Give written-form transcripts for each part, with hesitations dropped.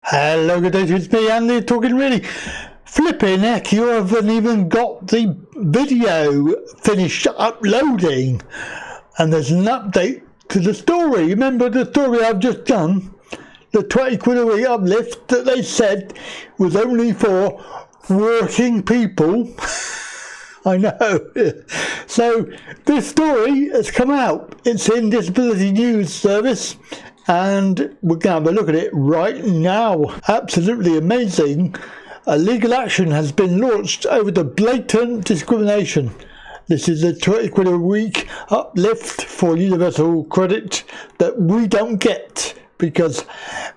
Hello, good day, it's me, Andy, talking really. Flipping heck, you haven't even got the video finished uploading. And there's an update to the story. Remember the story I've just done? The 20 quid a week uplift that they said was only for working people. I know. So this story has come out. It's in Disability News Service. And we're going to have a look at it right now. Absolutely amazing. A legal action has been launched over the blatant discrimination. This is a 20 quid a week uplift for universal credit that we don't get because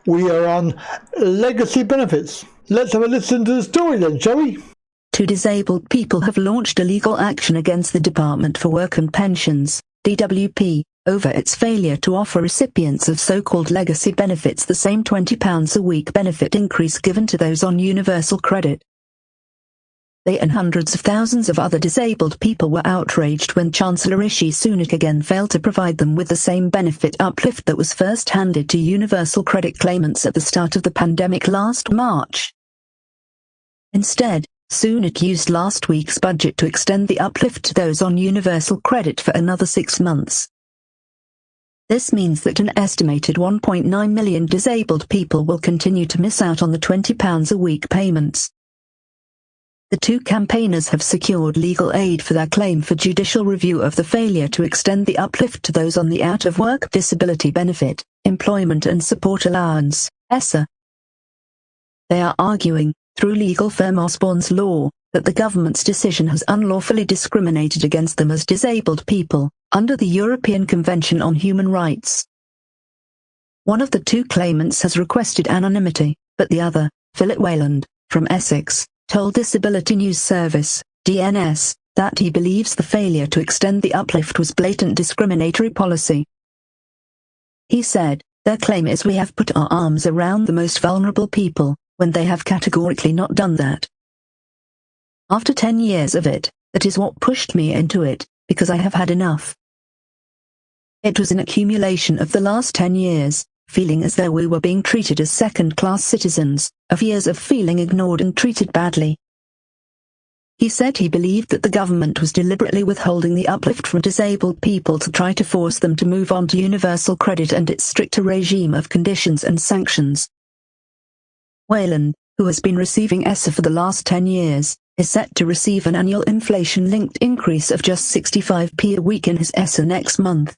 we are on legacy benefits. Let's have a listen to the story then, shall we? Two disabled people have launched a legal action against the Department for Work and Pensions, DWP, over its failure to offer recipients of so-called legacy benefits the same £20 a week benefit increase given to those on universal credit. They and hundreds of thousands of other disabled people were outraged when Chancellor Rishi again failed to provide them with the same benefit uplift that was first handed to universal credit claimants at the start of the pandemic last March. Instead, Sunak used last week's budget to extend the uplift to those on universal credit for another 6 months. This means that an estimated 1.9 million disabled people will continue to miss out on the £20 a week payments. The two campaigners have secured legal aid for their claim for judicial review of the failure to extend the uplift to those on the out-of-work disability benefit, employment and support allowance, ESSA. They are arguing, through legal firm Osborne's Law, that the government's decision has unlawfully discriminated against them as disabled people, under the European Convention on Human Rights. One of the two claimants has requested anonymity, but the other, Philip Wayland, from Essex, told Disability News Service, DNS, that he believes the failure to extend the uplift was blatant discriminatory policy. He said, "Their claim is we have put our arms around the most vulnerable people, when they have categorically not done that. After 10 years of it, that is what pushed me into it, because I have had enough. It was an accumulation of the last 10 years, feeling as though we were being treated as second-class citizens, of years of feeling ignored and treated badly." He said he believed that the government was deliberately withholding the uplift from disabled people to try to force them to move on to universal credit and its stricter regime of conditions and sanctions. Wayland, who has been receiving ESSA for the last 10 years, is set to receive an annual inflation-linked increase of just 65p a week in his ESSA next month.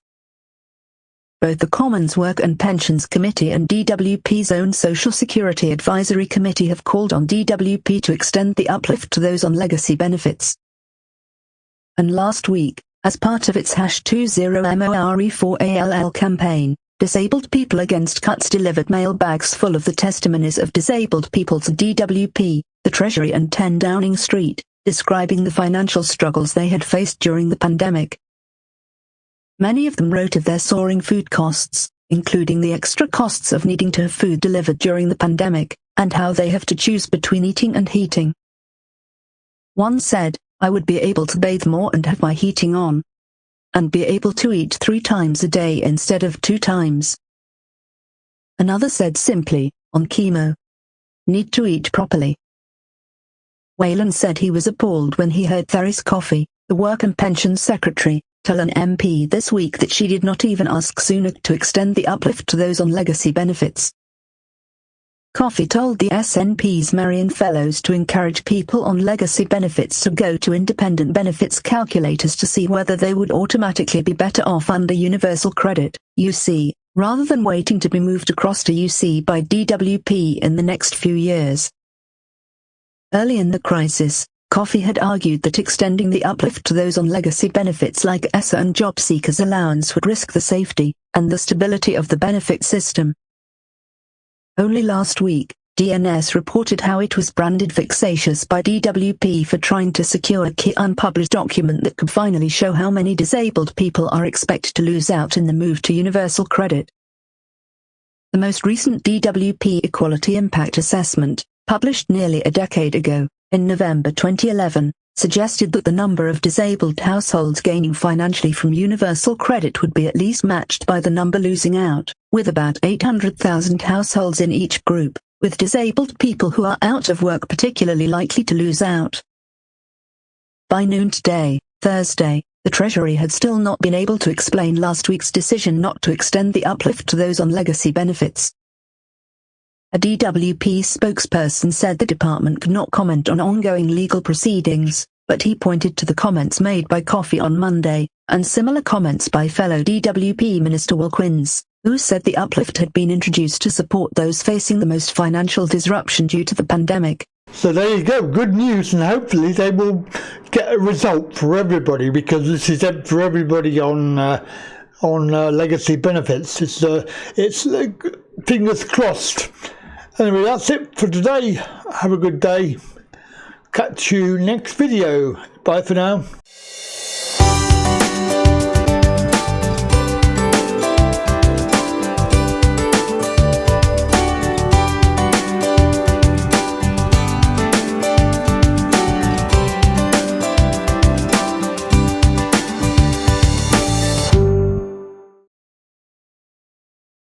Both the Commons Work and Pensions Committee and DWP's own Social Security Advisory Committee have called on DWP to extend the uplift to those on legacy benefits. And last week, as part of its #20MORE4ALL campaign, Disabled People Against Cuts delivered mailbags full of the testimonies of disabled people to DWP, the Treasury and 10 Downing Street, describing the financial struggles they had faced during the pandemic. Many of them wrote of their soaring food costs, including the extra costs of needing to have food delivered during the pandemic, and how they have to choose between eating and heating. One said, "I would be able to bathe more and have my heating on, and be able to eat 3 times a day instead of 2 times. Another said simply, "On chemo. Need to eat properly." Wayland said he was appalled when he heard Therese Coffey, the Work and Pensions Secretary, tell an MP this week that she did not even ask Sunak to extend the uplift to those on legacy benefits. Coffey told the SNP's Marion Fellows to encourage people on legacy benefits to go to independent benefits calculators to see whether they would automatically be better off under universal credit, UC, rather than waiting to be moved across to UC by DWP in the next few years. Early in the crisis, Coffey had argued that extending the uplift to those on legacy benefits like ESSA and job seekers allowance would risk the safety and the stability of the benefit system. Only last week, DNS reported how it was branded vexatious by DWP for trying to secure a key unpublished document that could finally show how many disabled people are expected to lose out in the move to universal credit. The most recent DWP Equality Impact Assessment, published nearly a decade ago, in November 2011, suggested that the number of disabled households gaining financially from universal credit would be at least matched by the number losing out, with about 800,000 households in each group. with disabled people who are out of work particularly likely to lose out. By noon today, Thursday, the Treasury had still not been able to explain last week's decision not to extend the uplift to those on legacy benefits. A DWP spokesperson said the department could not comment on ongoing legal proceedings, but he pointed to the comments made by Coffey on Monday, and similar comments by fellow DWP Minister Wilkins, who said the uplift had been introduced to support those facing the most financial disruption due to the pandemic. So there you go, good news, and hopefully they will get a result for everybody, because this is for everybody on legacy benefits. It's fingers crossed. Anyway, that's it for today. Have a good day. Catch you next video. Bye for now.